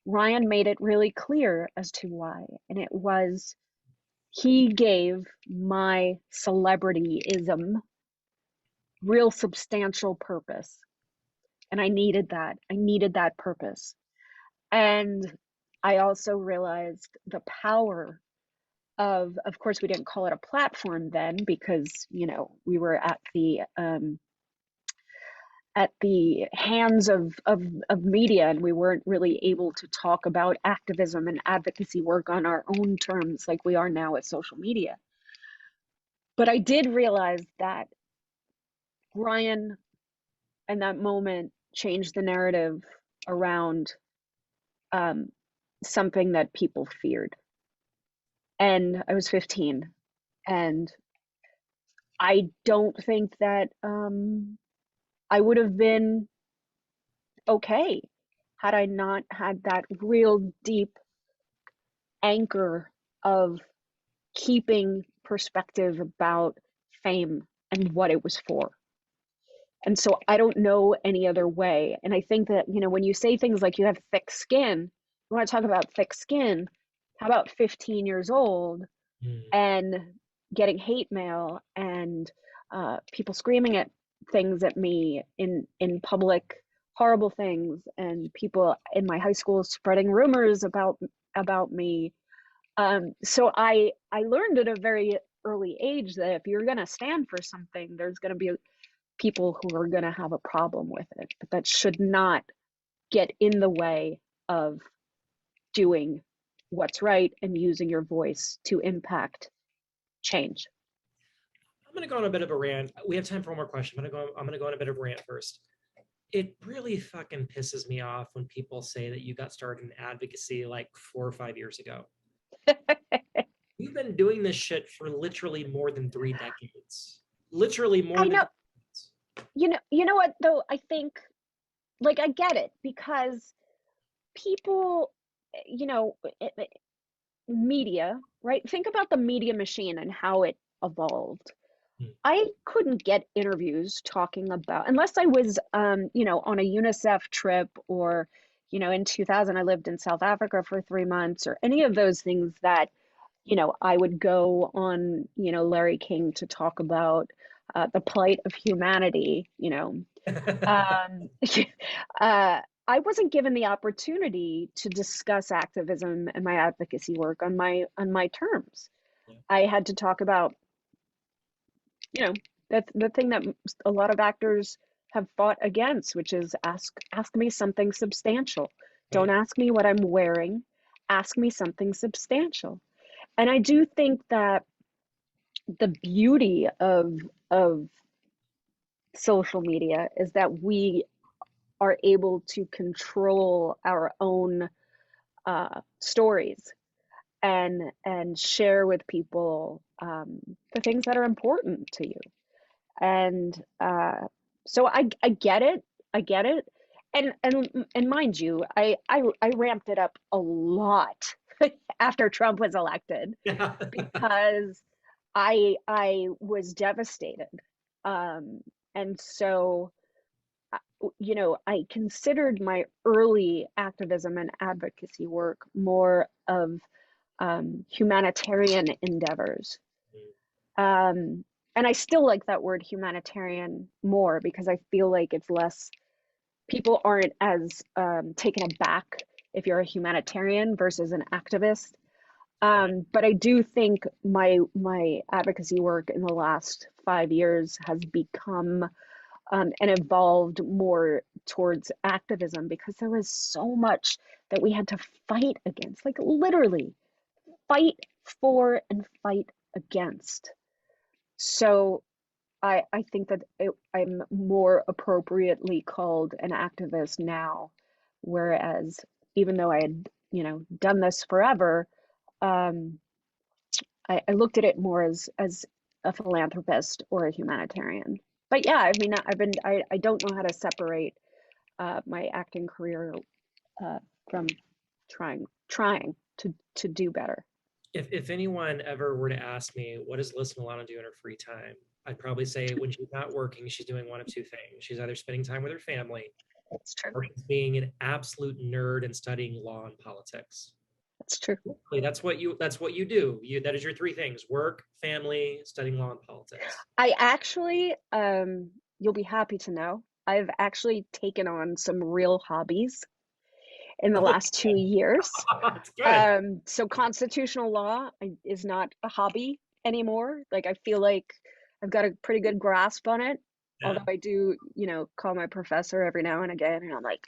Ryan made it really clear as to why. And it was, he gave my celebrityism real substantial purpose. And I needed that. I needed that purpose. And I also realized the power of course, we didn't call it a platform then, because, you know, we were at the hands of media, and we weren't really able to talk about activism and advocacy work on our own terms like we are now with social media. But I did realize that Ryan and that moment changed the narrative around something that people feared. And I was 15, and I don't think that I would have been okay had I not had that real deep anchor of keeping perspective about fame and what it was for. And so I don't know any other way. And I think that, you know, when you say things like you have thick skin, you want to talk about thick skin, how about 15 years old and getting hate mail and people screaming at things at me in public, horrible things, and people in my high school spreading rumors about me. So I learned at a very early age that if you're going to stand for something, there's going to be people who are going to have a problem with it, but that should not get in the way of doing what's right and using your voice to impact change. I'm going to go on a bit of a rant. We have time for one more question. I'm going to go on a bit of a rant first. It really fucking pisses me off when people say that you got started in advocacy like 4 or 5 years ago. You've been doing this shit for literally more than 3 decades. Literally more than 3 decades. You know what though? I think, like, I get it, because people, you know, media, right? Think about the media machine and how it evolved. I couldn't get interviews talking about, unless I was, you know, on a UNICEF trip, or, you know, in 2000, I lived in South Africa for 3 months, or any of those things that, you know, I would go on, you know, Larry King to talk about the plight of humanity, you know. I wasn't given the opportunity to discuss activism and my advocacy work on my terms. Yeah. I had to talk about, you know, that's the thing that a lot of actors have fought against, which is ask me something substantial. Right. Don't ask me what I'm wearing. Ask me something substantial. And I do think that the beauty of social media is that we are able to control our own stories and share with people the things that are important to you. And so I get it. And mind you, I ramped it up a lot after Trump was elected, because I was devastated. And so, you know, I considered my early activism and advocacy work more of humanitarian endeavors. And I still like that word humanitarian more, because I feel like it's less, people aren't as taken aback if you're a humanitarian versus an activist. But I do think my advocacy work in the last 5 years has become and evolved more towards activism, because there was so much that we had to fight against, like literally fight for and fight against. So I think that I'm more appropriately called an activist now, whereas even though I had, you know, done this forever, I looked at it more as a philanthropist or a humanitarian. But yeah, I mean, I don't know how to separate my acting career from trying to do better. If anyone ever were to ask me, what does Alyssa Milano do in her free time? I'd probably say when she's not working, she's doing one of two things. She's either spending time with her family That's true. or she's being an absolute nerd and studying law and politics. That's true. That's what you do. That is your three things: work, family, studying law and politics. I actually, you'll be happy to know, I've actually taken on some real hobbies in the last 2 years. That's good. So constitutional law is not a hobby anymore. Like I feel like I've got a pretty good grasp on it. Yeah. Although I do, call my professor every now and again, and I'm like,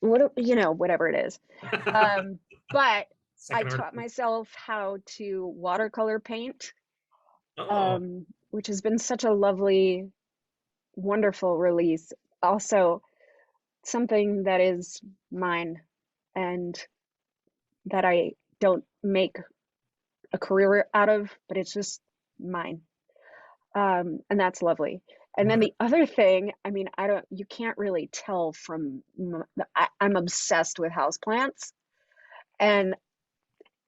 whatever it is. But I taught myself how to watercolor paint, which has been such a lovely, wonderful release. Also, something that is mine and that I don't make a career out of, but it's just mine. And that's lovely. And then the other thing, I mean, you can't really tell from, I'm obsessed with houseplants, and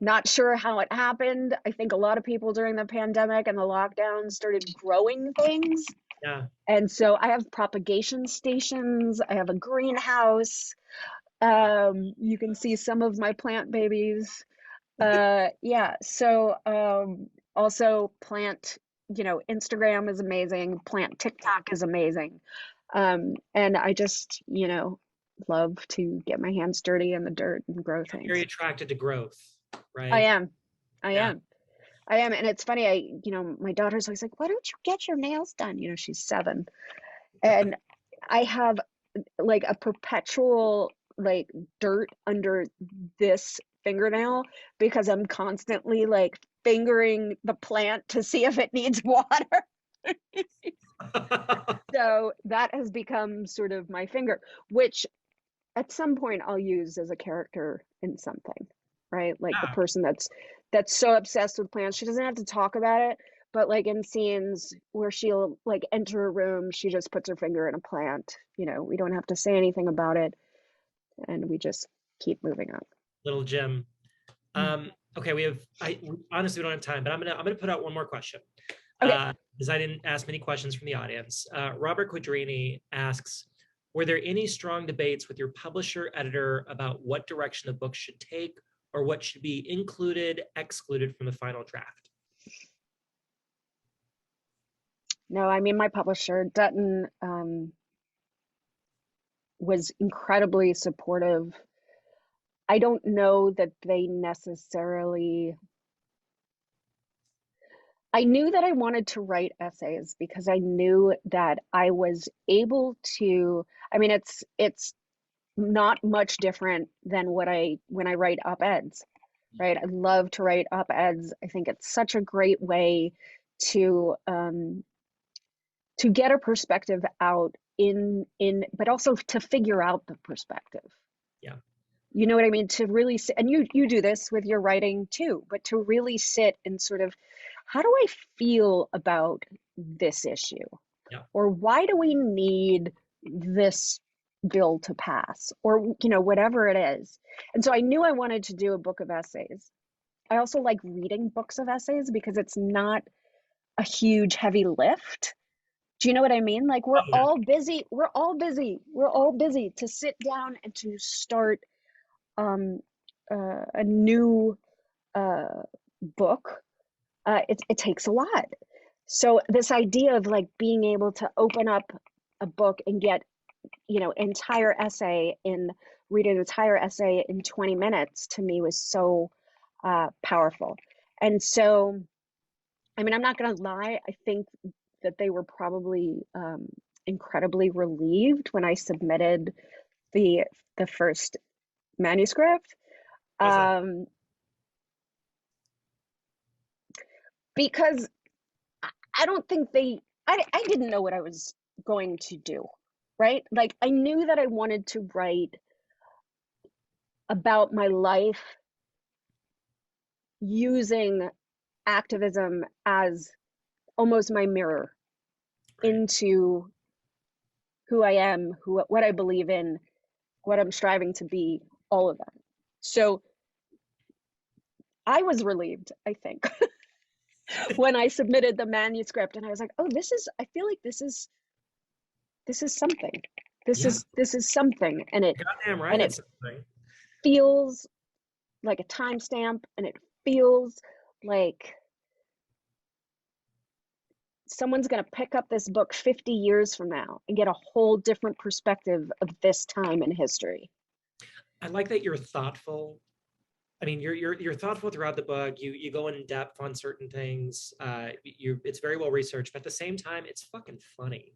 not sure how it happened. I think a lot of people during the pandemic and the lockdown started growing things. Yeah. And so I have propagation stations. I have a greenhouse. You can see some of my plant babies. Yeah. So also plant, Instagram is amazing. Plant TikTok is amazing. And I just, love to get my hands dirty in the dirt and grow things. Very attracted to growth, right? I am. And it's funny, my daughter's always like, why don't you get your nails done? She's 7. And I have like a perpetual like dirt under this fingernail because I'm constantly like fingering the plant to see if it needs water. So that has become sort of my finger, which at some point I'll use as a character in something, right? Like the person that's so obsessed with plants, she doesn't have to talk about it, but like in scenes where she'll like enter a room, she just puts her finger in a plant. We don't have to say anything about it, and we just keep moving on. Little Jim. Okay, honestly we don't have time, but I'm gonna put out one more question. Okay. Because I didn't ask many questions from the audience. Robert Quadrini asks, were there any strong debates with your publisher editor about what direction the book should take or what should be included, excluded from the final draft? No, I mean, my publisher, Dutton, was incredibly supportive. I don't know that they necessarily... I knew that I wanted to write essays because I knew that I was able to, I mean, it's not much different than when I write op-eds, right? I love to write op-eds. I think it's such a great way to get a perspective out but also to figure out the perspective. Yeah. You know what I mean? To really sit, and you do this with your writing too, but to really sit and sort of, how do I feel about this issue? Yeah. Or why do we need this bill to pass? Or, whatever it is. And so I knew I wanted to do a book of essays. I also like reading books of essays because it's not a huge, heavy lift. Do you know what I mean? Like we're all busy to sit down and to start a new book. It takes a lot. So this idea of like being able to open up a book and get, read an entire essay in 20 minutes to me was so powerful. And so, I mean, I'm not going to lie. I think that they were probably incredibly relieved when I submitted the first manuscript. Because I don't think I didn't know what I was going to do, right? Like I knew that I wanted to write about my life using activism as almost my mirror Right. into who I am, what I believe in, what I'm striving to be, all of that. So I was relieved, I think, when I submitted the manuscript, and I was like, oh, I feel like this is something. This Yeah. is something, and Goddamn right, and it's it something. feels like a timestamp, and it feels like someone's going to pick up this book 50 years from now and get a whole different perspective of this time in history. I like that you're thoughtful. I mean, you're thoughtful throughout the book. You go in depth on certain things. It's very well researched, but at the same time, it's fucking funny.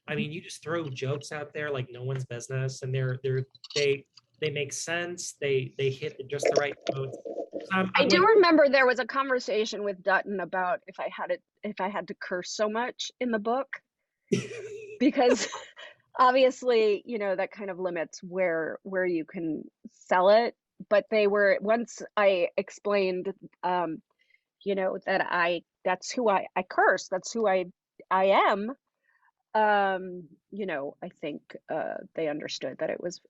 I mean, you just throw jokes out there like no one's business, and they make sense. They hit just the right notes. I do remember there was a conversation with Dutton about if I had to curse so much in the book, because obviously, that kind of limits where you can sell it. But once I explained, that that's who I curse, that's who I am. I think they understood that it was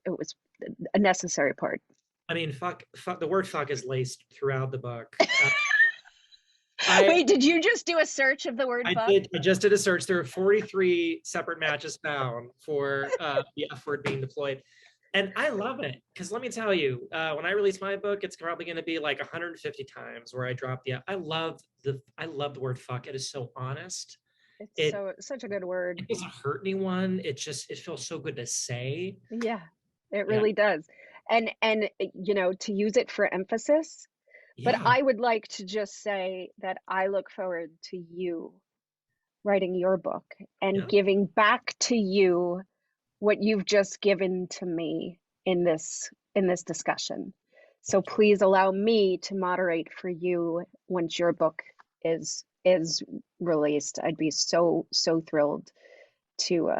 a necessary part. I mean, fuck, the word fuck is laced throughout the book. Wait, did you just do a search of the word fuck? I just did a search. There are 43 separate matches found for the F word being deployed. And I love it, because let me tell you, when I release my book, it's probably going to be like 150 times where I drop I love the word fuck. It is so honest. It's such a good word. It doesn't hurt anyone. It feels so good to say. Yeah, it really does. And to use it for emphasis. But Yeah. I would like to just say that I look forward to you writing your book and giving back to you what you've just given to me in this discussion. So please allow me to moderate for you once your book is released. I'd be so thrilled to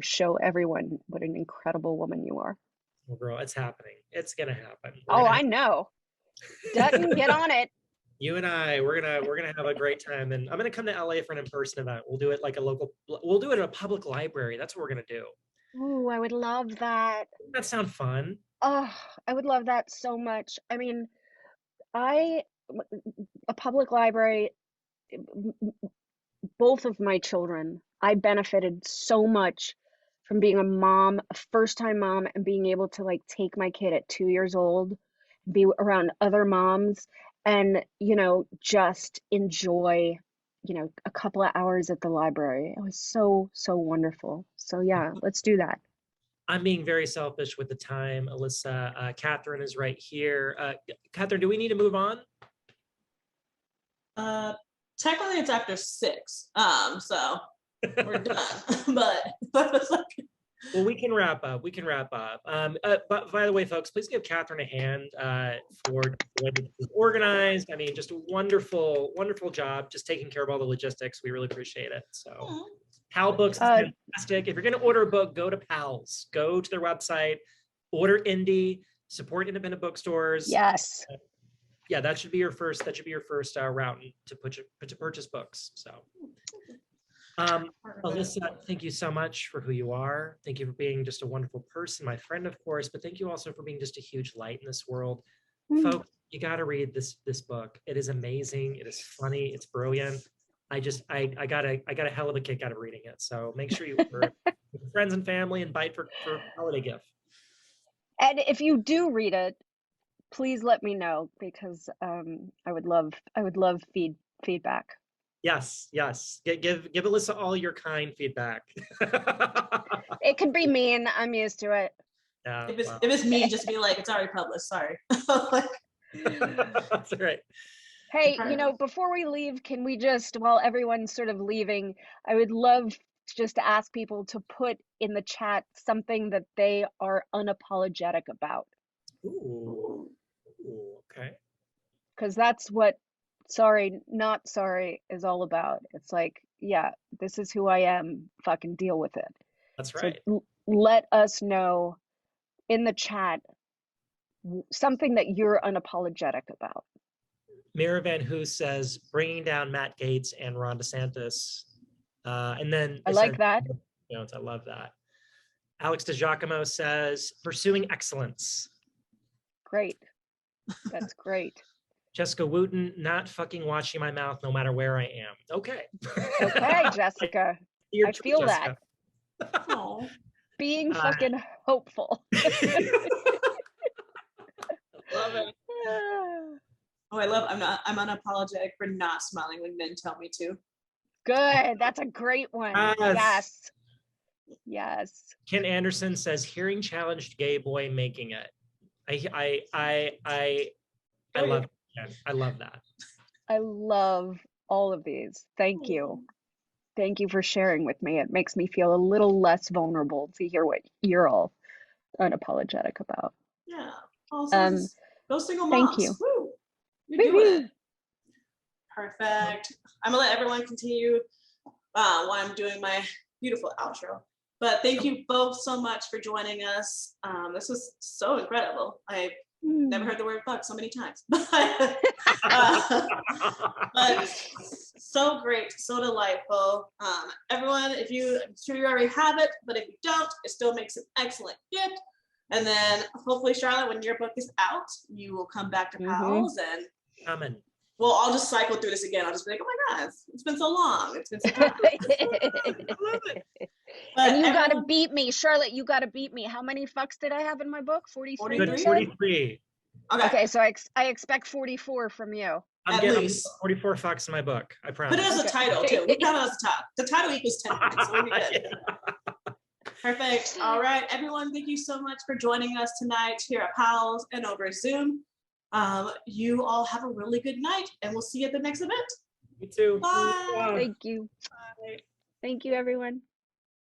show everyone what an incredible woman you are. Well, girl, it's happening. It's gonna happen. I know. Dutton, get on it. You and I, we're gonna have a great time, and I'm gonna come to LA for an in-person event. We'll do it we'll do it at a public library. That's what we're gonna do. Ooh, I would love that. Doesn't that sound fun? Oh, I would love that so much. I mean, a public library, both of my children, I benefited so much from being a mom, a first-time mom, and being able to take my kid at 2 years old, be around other moms, and just enjoy a couple of hours at the library. It was so wonderful. So yeah, let's do that. I'm being very selfish with the time, Alyssa. Catherine is right here. Catherine, do we need to move on? Technically it's after 6, so we're done. But well, we can wrap up. But by the way, folks, please give Catherine a hand for the way that she's organized. I mean, just a wonderful job, just taking care of all the logistics. We really appreciate it. So Powell Books is fantastic. If you're going to order a book, go to Powell's. Go to their website, order indie, support independent bookstores. Yes. Yeah, that should be your first route to purchase books. So Alyssa, thank you so much for who you are. Thank you for being just a wonderful person, my friend, of course, but thank you also for being just a huge light in this world. Folks, you got to read this book. It is amazing. It is funny. It's brilliant. I got a hell of a kick out of reading it. So make sure you order it with friends and family and buy it for holiday gift. And if you do read it, please let me know, because I would love feedback. Yes. Give Alyssa all your kind feedback. It could be mean. I'm used to it. Yeah, if it's mean, just be like, it's already published. Sorry. That's right. Hey, before we leave, can we just, while everyone's sort of leaving, I would love just to ask people to put in the chat something that they are unapologetic about. Ooh, okay. Because that's what sorry, not sorry is all about. It's like, yeah, this is who I am. Fucking deal with it. That's right. So let us know in the chat something that you're unapologetic about. Mira Van Hoos says, bringing down Matt Gaetz and Ron DeSantis. And then I it like says, that. I love that. Alex DiGiacomo says, pursuing excellence. Great. That's great. Jessica Wooten, not fucking watching my mouth no matter where I am. Okay. Okay, Jessica. Your I choice, feel Jessica. that. Oh, Being fucking hopeful. love it. Oh, I'm unapologetic for not smiling when men tell me to. Good. That's a great one. Yes. Yes. Ken Anderson says, hearing challenged gay boy making it. I love that. I love that. I love all of these. Thank you. Thank you for sharing with me. It makes me feel a little less vulnerable to hear what you're all unapologetic about. Yeah. Also, those single moms. Thank you. Woo. You're doing it. Perfect. I'm gonna let everyone continue while I'm doing my beautiful outro. But thank you both so much for joining us. This was so incredible. I never heard the word fuck so many times. But so great, so delightful. Everyone, I'm sure you already have it, but if you don't, it still makes an excellent gift. And then hopefully, Charlotte, when your book is out, you will come back to Powell's and Coming. well, I'll just cycle through this again. I'll just be like, oh my God, it's been so long. It's been so long. I love it. And you got to beat me. Charlotte, you got to beat me. How many fucks did I have in my book? 43? 43. Okay, so I expect 44 from you. I'm getting 44 fucks in my book. I promise. Put it as a title, too. We count it as a top. The title equals 10 points, so we'll be good. Perfect. All right, everyone, thank you so much for joining us tonight here at Powell's and over Zoom. You all have a really good night, and we'll see you at the next event. You too. Bye. Thank you. Bye. Thank you, everyone.